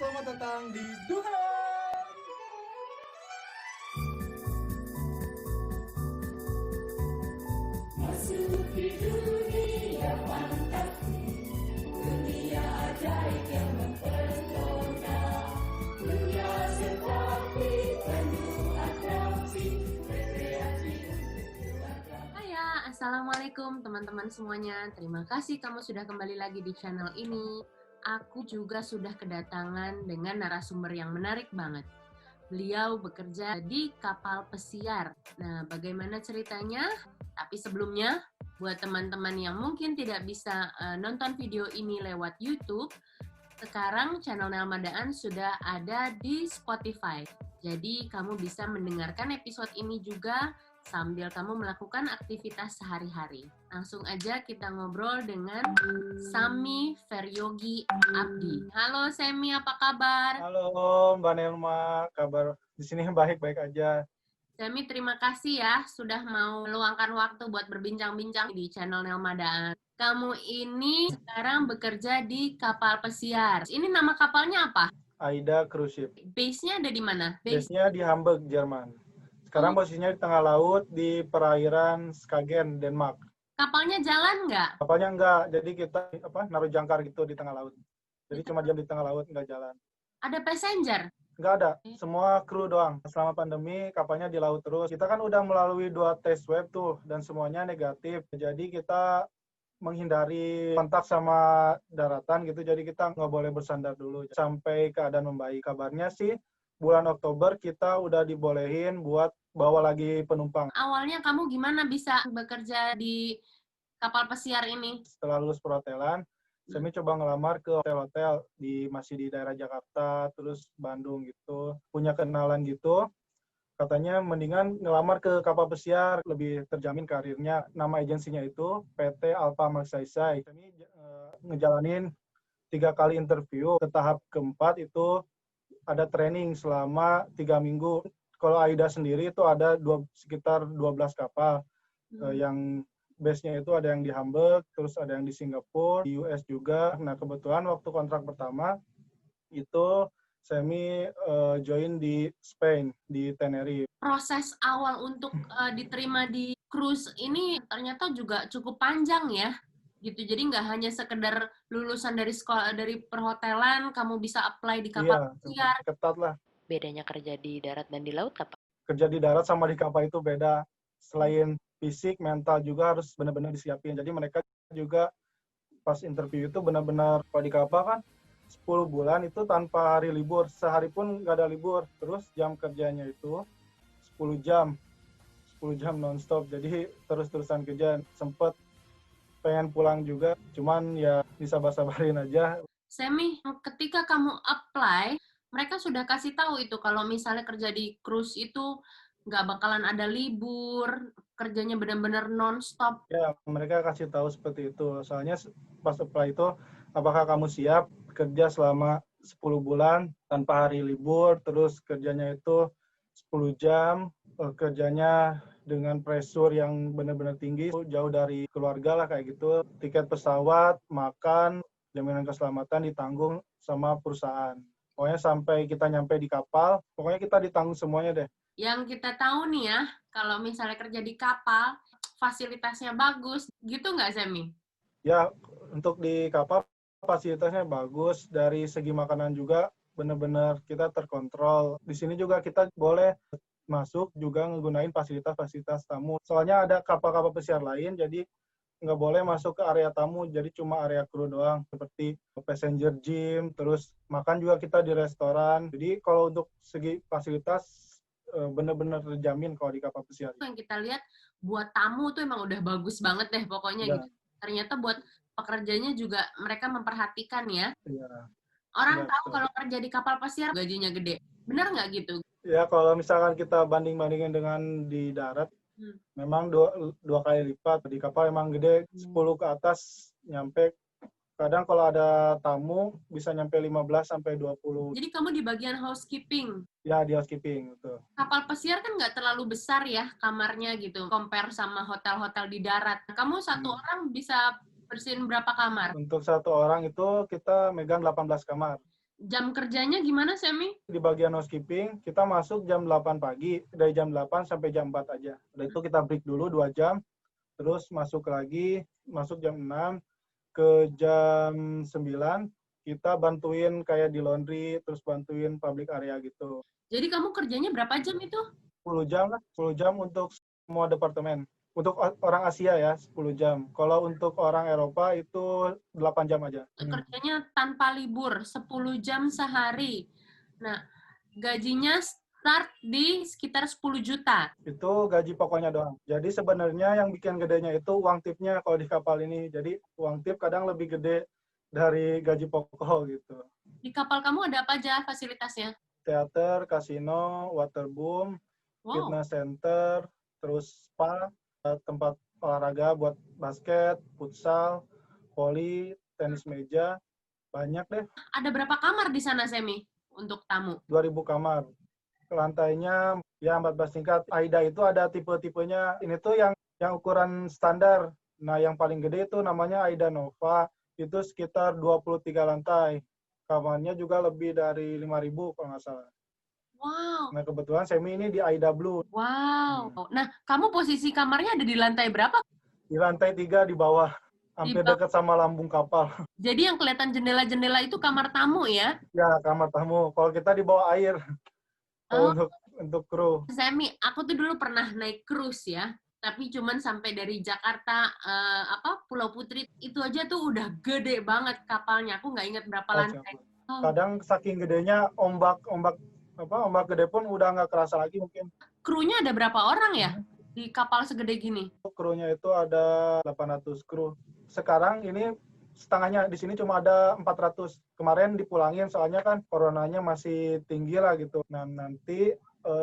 Selamat datang di Duhan. Masuki dunia fantasi, dunia ajaib yang mempesona, dunia seperti penuh atraksi, rekreasi untuk keluarga. Hai, assalamualaikum teman-teman semuanya. Terima kasih kamu sudah kembali lagi di channel ini. Aku juga sudah kedatangan dengan narasumber yang menarik banget. Beliau bekerja di kapal pesiar. Nah, bagaimana ceritanya? Tapi sebelumnya, buat teman-teman yang mungkin tidak bisa nonton video ini lewat YouTube, sekarang channel Nelmadaan sudah ada di Spotify. Jadi, kamu bisa mendengarkan episode ini juga sambil kamu melakukan aktivitas sehari-hari. Langsung aja kita ngobrol dengan Sami Feryogi Abdi. Halo Semi, apa kabar? Halo Mbak Nelma, kabar di sini baik-baik aja. Semi, terima kasih ya sudah mau meluangkan waktu buat berbincang-bincang di channel Nelmadaan. Kamu ini sekarang bekerja di kapal pesiar. Ini nama kapalnya apa? Aida Cruise Ship. Base-nya ada di mana? Base-nya di Hamburg, Jerman. Sekarang posisinya di tengah laut di perairan Skagen, Denmark. Kapalnya jalan nggak? Kapalnya enggak, jadi kita naruh jangkar gitu di tengah laut. Jadi cuma diam di tengah laut, enggak jalan. Ada passenger? Enggak ada, semua kru doang. Selama pandemi kapalnya di laut terus. Kita kan udah melalui 2 tes swab tuh dan semuanya negatif. Jadi kita menghindari kontak sama daratan gitu, jadi kita nggak boleh bersandar dulu sampai keadaan membaik. Kabarnya sih bulan Oktober kita udah dibolehin buat bawa lagi penumpang. Awalnya kamu gimana bisa bekerja di kapal pesiar ini? Setelah lulus perhotelan, saya coba ngelamar ke hotel-hotel masih di daerah Jakarta, terus Bandung gitu. Punya kenalan gitu. Katanya mendingan ngelamar ke kapal pesiar, lebih terjamin karirnya. Nama agensinya itu PT Alpha Magsaysay. Kami ngejalanin 3 kali interview. Ke tahap keempat itu ada training selama 3 minggu. Kalau AIDA sendiri itu ada sekitar 12 kapal. Yang base-nya itu ada yang di Hamburg, terus ada yang di Singapura, di US juga. Nah, kebetulan waktu kontrak pertama itu Semi join di Spain, di Tenerife. Proses awal untuk diterima di cruise ini ternyata juga cukup panjang ya, gitu. Jadi nggak hanya sekedar lulusan dari sekolah, dari perhotelan, kamu bisa apply di kapal pesiar. Iya, ketat lah. Bedanya kerja di darat dan di laut apa? Kerja di darat sama di kapal itu beda. Selain fisik, mental juga harus benar-benar disiapin. Jadi mereka juga pas interview itu benar-benar, kalau di kapal kan 10 bulan itu tanpa hari libur, sehari pun nggak ada libur. Terus jam kerjanya itu 10 jam nonstop, jadi terus-terusan kerja. Sempet pengen pulang juga, cuman ya disabar-sabarin aja. Semi, ketika kamu apply, mereka sudah kasih tahu itu kalau misalnya kerja di cruise itu nggak bakalan ada libur, kerjanya benar-benar non-stop. Ya, mereka kasih tahu seperti itu. Soalnya pas apply itu, apakah kamu siap kerja selama 10 bulan tanpa hari libur, terus kerjanya itu 10 jam, kerjanya dengan pressure yang benar-benar tinggi, jauh dari keluarga lah kayak gitu. Tiket pesawat, makan, jaminan keselamatan ditanggung sama perusahaan. Pokoknya sampai kita nyampe di kapal, pokoknya kita ditanggung semuanya deh. Yang kita tahu nih ya, kalau misalnya kerja di kapal, fasilitasnya bagus, gitu nggak Semi? Ya, untuk di kapal fasilitasnya bagus, dari segi makanan juga benar-benar kita terkontrol. Di sini juga kita boleh masuk juga ngegunain fasilitas-fasilitas tamu. Soalnya ada kapal-kapal pesiar lain, jadi nggak boleh masuk ke area tamu, jadi cuma area kru doang, seperti passenger gym, terus makan juga kita di restoran. Jadi kalau untuk segi fasilitas benar-benar terjamin kalau di kapal pesiar. Yang kita lihat buat tamu tuh emang udah bagus banget deh pokoknya Ya. gitu. Ternyata buat pekerjanya juga mereka memperhatikan ya. Iya. Orang Ya, tahu betul. kalau kerja di kapal pesiar gajinya gede. Benar nggak gitu? Ya, kalau misalkan kita banding-bandingin dengan di darat, memang dua kali lipat. Di kapal emang gede, 10 ke atas nyampe. Kadang kalau ada tamu bisa nyampe 15 sampai 20. Jadi kamu di bagian housekeeping. Ya, di housekeeping gitu. Kapal pesiar kan nggak terlalu besar ya kamarnya gitu, compare sama hotel-hotel di darat. Kamu satu orang bisa bersihin berapa kamar? Untuk satu orang itu kita megang 18 kamar. Jam kerjanya gimana, Semi? Di bagian housekeeping, kita masuk jam 8 pagi, dari jam 8 sampai jam 4 aja. Udah itu kita break dulu 2 jam, terus masuk lagi, masuk jam 6, ke jam 9, kita bantuin kayak di laundry, terus bantuin public area gitu. Jadi kamu kerjanya berapa jam itu? 10 jam lah, 10 jam untuk semua departemen. Untuk orang Asia ya, 10 jam. Kalau untuk orang Eropa itu 8 jam aja. Kerjanya tanpa libur, 10 jam sehari. Nah, gajinya start di sekitar 10 juta. Itu gaji pokoknya doang. Jadi sebenarnya yang bikin gedenya itu uang tipnya kalau di kapal ini. Jadi uang tip kadang lebih gede dari gaji pokok gitu. Di kapal kamu ada apa aja fasilitasnya? Teater, kasino, waterboom, Wow, fitness center, terus spa, tempat olahraga buat basket, futsal, voli, tenis meja, banyak deh, ada berapa kamar di sana, Semi, untuk tamu? 2000 kamar. Lantainya ya 14 tingkat. AIDA itu ada tipe-tipenya. Ini tuh yang ukuran standar. Nah, yang paling gede itu namanya AIDA Nova. Itu sekitar 23 lantai. Kamarnya juga lebih dari 5.000 kalau nggak salah. Wow, Nah, kebetulan Semi ini di AIDA Blue. wow. Nah, kamu posisi kamarnya ada di lantai berapa? Di lantai 3 di bawah. Hampir bawah. dekat sama lambung kapal. Jadi yang kelihatan jendela-jendela itu kamar tamu ya? Ya, kamar tamu. Kalau kita di bawah air. Oh, Kalau untuk kru. Semi, aku tuh dulu pernah naik cruise ya. Tapi cuman sampai dari Jakarta, Pulau Putri, itu aja tuh udah gede banget kapalnya. Aku nggak ingat berapa Oh, lantai. Oh. kadang saking gedenya ombak gede pun udah nggak kerasa lagi mungkin. Krunya ada berapa orang ya? Di kapal segede gini? Krunya itu ada 800 kru. Sekarang ini setengahnya, di sini cuma ada 400. Kemarin dipulangin soalnya kan coronanya masih tinggi lah gitu. Nah, nanti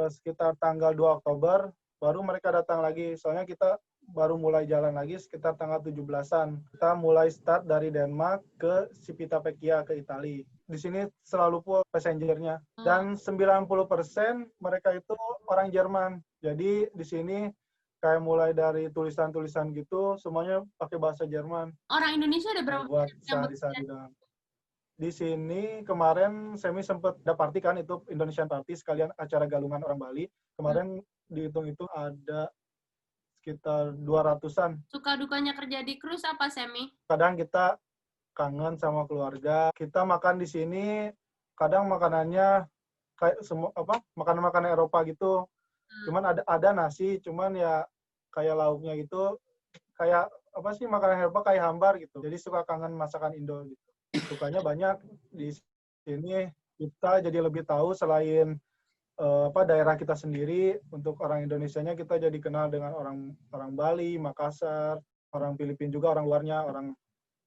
sekitar tanggal 2 Oktober baru mereka datang lagi. Soalnya kita baru mulai jalan lagi sekitar tanggal 17-an. Kita mulai start dari Denmark ke Civitavecchia ke Italia. Di sini selalu full passengernya. Dan 90% mereka itu orang Jerman. Jadi di sini kayak mulai dari tulisan-tulisan gitu, semuanya pakai bahasa Jerman. Orang Indonesia ada berapa? Buat yang sehari-hari doang. Di sini kemarin Semi sempat ada party kan, itu Indonesian Party sekalian acara galungan orang Bali. Kemarin dihitung itu ada sekitar 200-an. Suka dukanya kerja di cruise apa, Semi? Kadang kita kangen sama keluarga. Kita makan di sini, kadang makanannya kayak semua makanan-makanan Eropa gitu. Cuman ada nasi, cuman ya kayak lauknya gitu kayak apa sih, makanan Eropa kayak hambar gitu. Jadi suka kangen masakan Indo gitu. Sukanya banyak di sini, kita jadi lebih tahu selain daerah kita sendiri. Untuk orang Indonesianya kita jadi kenal dengan orang Bali, Makassar, orang Filipina juga, orang luarnya,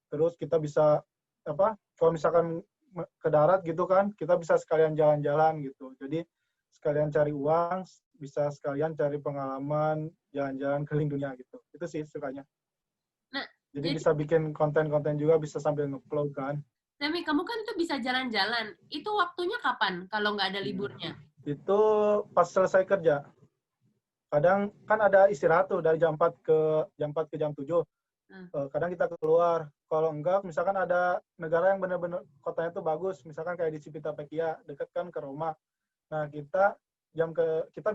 terus kita bisa kalau misalkan ke darat gitu kan, kita bisa sekalian jalan-jalan gitu. Jadi sekalian cari uang, bisa sekalian cari pengalaman, jalan-jalan keliling dunia gitu. Itu sih sukanya. Nah, jadi bisa bikin konten-konten juga, bisa sambil nge-upload kan. Semi, kamu kan tuh bisa jalan-jalan. Itu waktunya kapan kalau nggak ada liburnya? Itu pas selesai kerja. Kadang kan ada istirahat tuh dari jam 4 ke jam 7. Kadang kita keluar. Kalau enggak, misalkan ada negara yang benar-benar kotanya tuh bagus, misalkan kayak di Civitavecchia, dekat kan ke Roma. Nah, kita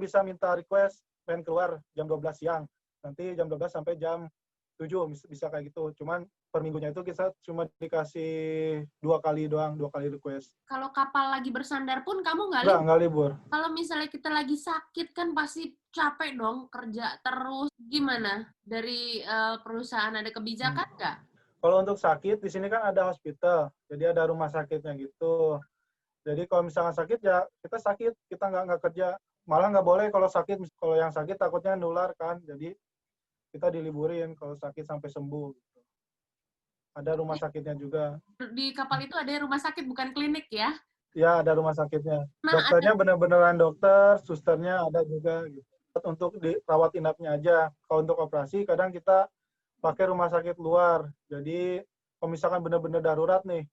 bisa minta request pengen keluar jam 12 siang. Nanti jam 12 sampai jam 7 bisa kayak gitu. Cuman per minggunya itu kita cuma dikasih 2 kali doang, 2 kali request. Kalau kapal lagi bersandar pun kamu nggak libur? Nggak libur. Kalau misalnya kita lagi sakit kan pasti capek dong kerja terus. Gimana? Dari perusahaan ada kebijakan nggak? Kalau untuk sakit, di sini kan ada hospital. Jadi ada rumah sakitnya gitu. Jadi kalau misalnya sakit ya kita sakit, kita nggak kerja. Malah nggak boleh kalau sakit. Kalau yang sakit takutnya nular kan. Jadi kita diliburin kalau sakit sampai sembuh. Gitu. Ada rumah sakitnya juga. Di kapal itu ada rumah sakit, bukan klinik ya? Ya, ada rumah sakitnya. Nah, Dokternya bener-beneran dokter, susternya ada juga. Gitu. Untuk dirawat inapnya aja. Kalau untuk operasi, kadang kita pakai rumah sakit luar. Jadi, kalau misalkan bener-bener darurat nih,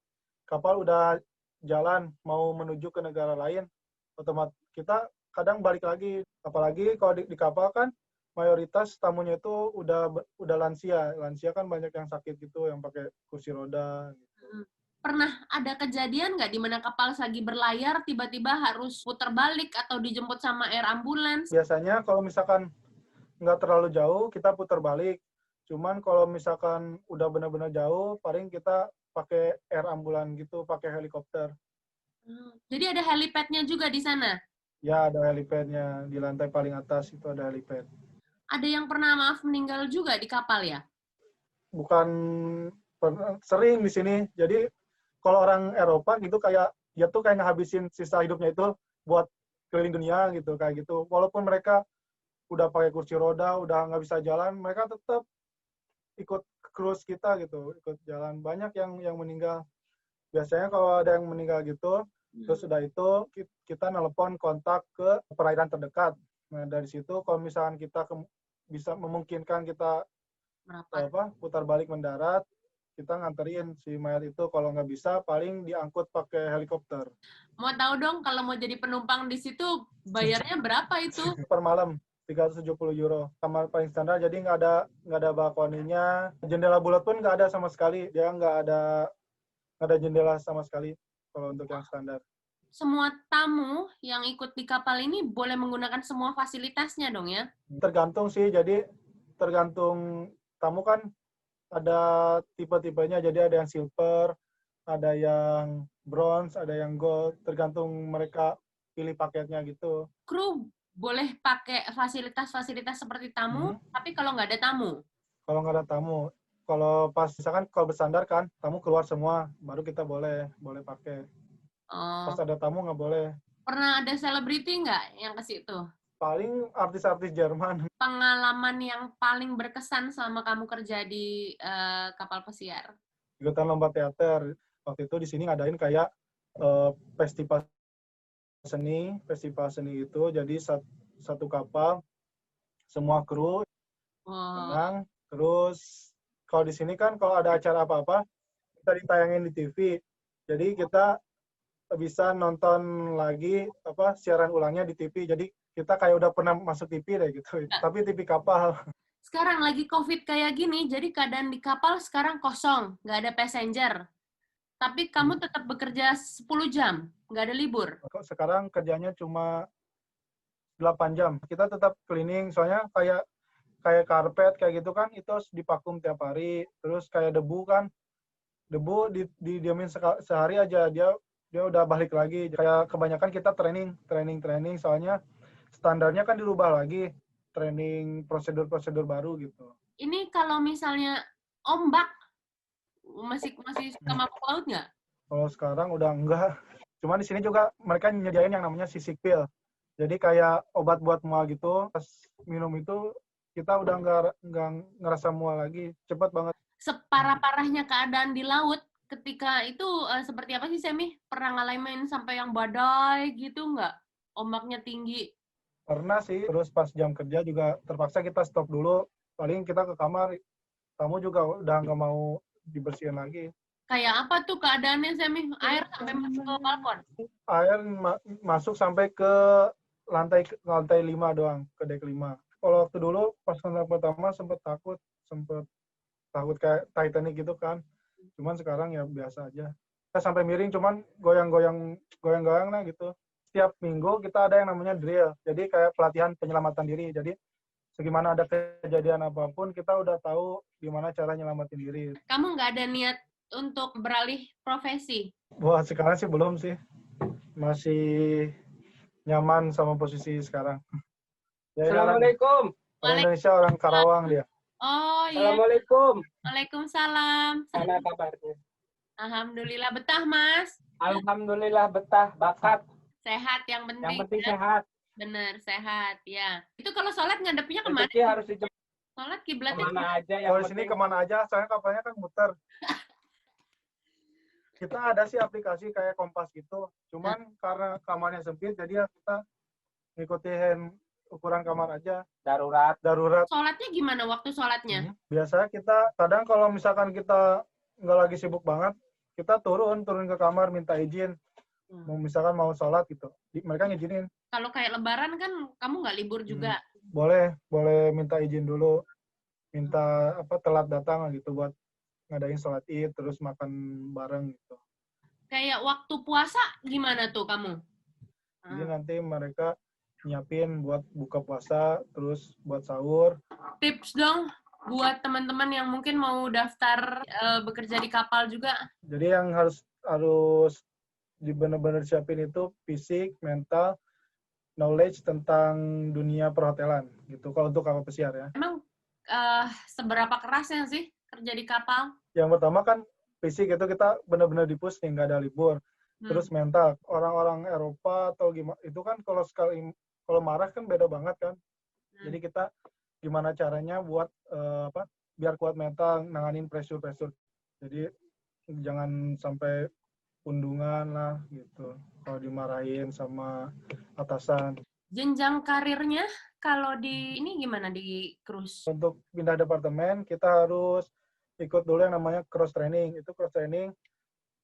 kapal udah jalan mau menuju ke negara lain, otomatis kita kadang balik lagi. Apalagi kalau di kapal kan, mayoritas tamunya itu udah lansia. Lansia kan banyak yang sakit gitu, yang pakai kursi roda. Gitu. pernah ada kejadian nggak di mana kapal lagi berlayar tiba-tiba harus putar balik atau dijemput sama air ambulans? Biasanya kalau misalkan nggak terlalu jauh, kita putar balik. Cuman kalau misalkan udah benar-benar jauh, paling kita pakai air ambulan gitu, pakai helikopter. Jadi ada helipad-nya juga di sana? Ya, ada helipadnya. Di lantai paling atas itu ada helipad. Ada yang pernah maaf meninggal juga di kapal ya? Bukan sering di sini. Jadi kalau orang Eropa gitu kayak dia tuh kayak ngehabisin sisa hidupnya itu buat keliling dunia gitu kayak gitu. Walaupun mereka udah pakai kursi roda, udah nggak bisa jalan, mereka tetap ikut cruise kita gitu, ikut jalan. Banyak yang meninggal. Biasanya kalau ada yang meninggal gitu, terus sudah itu kita nelpon kontak ke perairan terdekat. Nah dari situ kalau misalkan kita bisa memungkinkan kita putar balik mendarat, kita nganterin si mayat itu. Kalau nggak bisa, paling diangkut pakai helikopter. Mau tahu dong kalau mau jadi penumpang di situ bayarnya berapa itu? Per malam 370 euro. Kamar paling standar, jadi nggak ada balkoninya. Jendela bulat pun nggak ada sama sekali. Dia nggak ada jendela sama sekali kalau untuk yang standar. Semua tamu yang ikut di kapal ini boleh menggunakan semua fasilitasnya dong ya? Tergantung sih, jadi tergantung tamu kan ada tipe-tipenya, jadi ada yang silver, ada yang bronze, ada yang gold, tergantung mereka pilih paketnya gitu. Kru boleh pakai fasilitas-fasilitas seperti tamu, tapi kalau nggak ada tamu? Kalau nggak ada tamu, kalau pas misalkan kalau bersandar kan, tamu keluar semua, baru kita boleh pakai. Pas ada tamu nggak boleh. Pernah ada selebriti nggak yang ke situ? Paling artis-artis Jerman. Pengalaman yang paling berkesan selama kamu kerja di kapal pesiar? Ikutan lomba teater. Waktu itu di sini ngadain kayak festival seni itu. Jadi satu kapal, semua kru menang. Terus kalau di sini kan kalau ada acara apa-apa, kita ditayangin di TV. Jadi kita bisa nonton lagi siaran ulangnya di TV. Jadi kita kayak udah pernah masuk TV deh gitu. Tapi TV kapal. Sekarang lagi COVID kayak gini, jadi keadaan di kapal sekarang kosong, nggak ada passenger. Tapi kamu tetap bekerja 10 jam, nggak ada libur. Sekarang kerjanya cuma 8 jam. Kita tetap cleaning, soalnya kayak karpet kayak gitu kan, itu harus divakum tiap hari. Terus kayak debu kan, debu didiamin sehari aja, dia udah balik lagi. Kayak kebanyakan kita training, soalnya standarnya kan dirubah lagi. Training prosedur baru gitu. Ini kalau misalnya ombak, masih suka mabuk laut nggak? Kalau sekarang udah enggak. Cuman di sini juga mereka nyediain yang namanya sisik pil. Jadi kayak obat buat mual gitu. Pas minum itu kita udah nggak ngerasa mual lagi. Cepat banget. Separah-parahnya keadaan di laut ketika itu seperti apa sih, Semi? Pernah ngalamin sampai yang badai gitu nggak? Ombaknya tinggi. Pernah sih. Terus pas jam kerja juga terpaksa kita stop dulu. Paling kita ke kamar. Tamu juga udah nggak mau dibersihin lagi. Kayak apa tuh keadaannya, Semi? Air sampai masuk ke balkon? Air masuk sampai ke lantai 5 doang, ke dek 5. Kalau waktu dulu pas kontak pertama sempat takut kayak Titanic gitu kan. Cuman sekarang ya biasa aja. Kita sampai miring cuman goyang-goyang lah gitu. Setiap minggu kita ada yang namanya drill. Jadi kayak pelatihan penyelamatan diri. Jadi segimana ada kejadian apapun kita udah tahu gimana cara nyelamatin diri. Kamu nggak ada niat untuk beralih profesi? Wah, sekarang sih belum sih. Masih nyaman sama posisi sekarang. Ya, Assalamualaikum. Orang Indonesia, orang Karawang dia. Oh iya. Assalamualaikum. Waalaikumsalam. Mana kabarnya? Alhamdulillah betah, Mas. Alhamdulillah betah, bakat. Sehat yang penting. Yang penting ya. sehat. Bener, sehat. Ya. Itu kalau sholat ngadepnya kemana? Rezeki harus dijemput Sholat kiblatnya kemana aja yang Kalau di sini penting. kemana aja, soalnya kapalnya kan muter. Kita ada sih aplikasi kayak Kompas gitu. Cuman karena kamarnya sempit, jadi ya kita ngikutin ukuran kamar aja. Darurat. Sholatnya gimana waktu sholatnya? Biasanya kita, kadang kalau misalkan kita nggak lagi sibuk banget, kita turun ke kamar minta izin. Misalkan mau sholat gitu. Mereka ngizinin. Kalau kayak lebaran kan kamu nggak libur juga. Boleh minta izin dulu. Minta telat datang gitu buat ngadain sholat Id, terus makan bareng gitu. Kayak waktu puasa gimana tuh kamu? Jadi nanti mereka nyiapin buat buka puasa, terus buat sahur. Tips dong buat teman-teman yang mungkin mau daftar bekerja di kapal juga. Jadi yang harus benar-benar siapin itu fisik, mental, knowledge tentang dunia perhotelan gitu. Kalau untuk kapal pesiar ya. Emang seberapa kerasnya sih kerja di kapal? Yang pertama kan fisik itu kita benar-benar di-push nih, nggak ada libur. Terus mental, orang-orang Eropa atau gimana, itu kan kalau marah kan beda banget kan. Jadi kita gimana caranya buat biar kuat mental, nanganin pressure-pressure. Jadi jangan sampai undungan lah gitu kalau dimarahin sama atasan. Jenjang karirnya kalau di ini gimana di cruise? Untuk pindah departemen kita harus ikut dulu yang namanya cross training. Itu cross training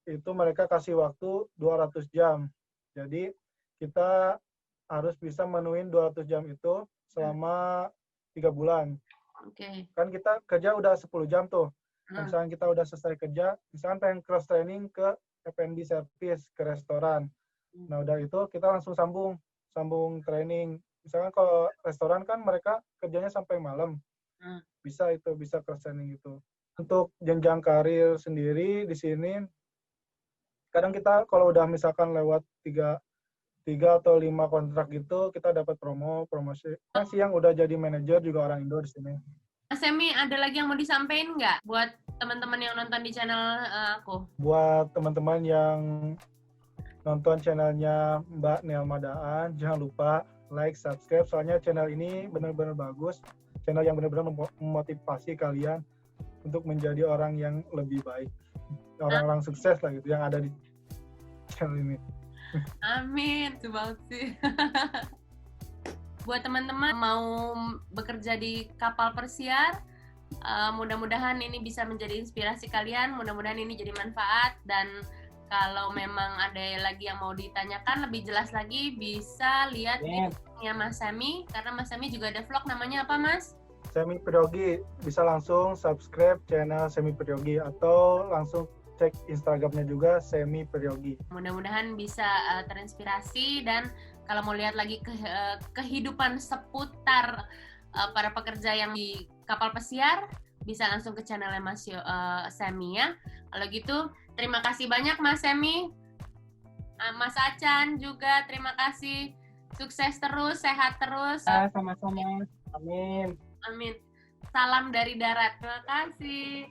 itu mereka kasih waktu 200 jam. Jadi kita harus bisa menuhin 200 jam itu selama 3 bulan. Oke. Kan kita kerja udah 10 jam tuh. Misalnya kita udah selesai kerja, misalkan pengen cross training ke F&B service, ke restoran. Nah udah itu kita langsung sambung training. Misalkan kalau restoran kan mereka kerjanya sampai malam. Bisa cross training itu. Untuk jenjang karir sendiri di sini, kadang kita kalau udah misalkan lewat 3 atau 5 kontrak gitu, kita dapat promosi. Kan sih yang udah jadi manajer juga orang Indo di sini. Mas Semi, ada lagi yang mau disampaikan nggak buat teman-teman yang nonton di channel aku? Buat teman-teman yang nonton channelnya Mbak Nelma Daan, jangan lupa like, subscribe, soalnya channel ini benar-benar bagus. Channel yang benar-benar memotivasi kalian untuk menjadi orang yang lebih baik. Orang-orang sukses lah gitu, yang ada di channel ini. Amin, itu banget sih. Buat teman-teman mau bekerja di kapal persiar, mudah-mudahan ini bisa menjadi inspirasi kalian, mudah-mudahan ini jadi manfaat, dan kalau memang ada lagi yang mau ditanyakan lebih jelas lagi, bisa lihat di vlognya Mas Semi, karena Mas Semi juga ada vlog, namanya apa Mas? Semi Peryogi, bisa langsung subscribe channel Semi Peryogi atau langsung cek Instagramnya juga Semi Peryogi. Mudah-mudahan bisa terinspirasi, dan kalau mau lihat lagi kehidupan seputar para pekerja yang di kapal pesiar, bisa langsung ke channelnya Mas Semi ya. Kalau gitu, terima kasih banyak Mas Semi. Mas Acan juga terima kasih. Sukses terus, sehat terus. Sama-sama. Amin. Amin. Salam dari darat. Terima kasih.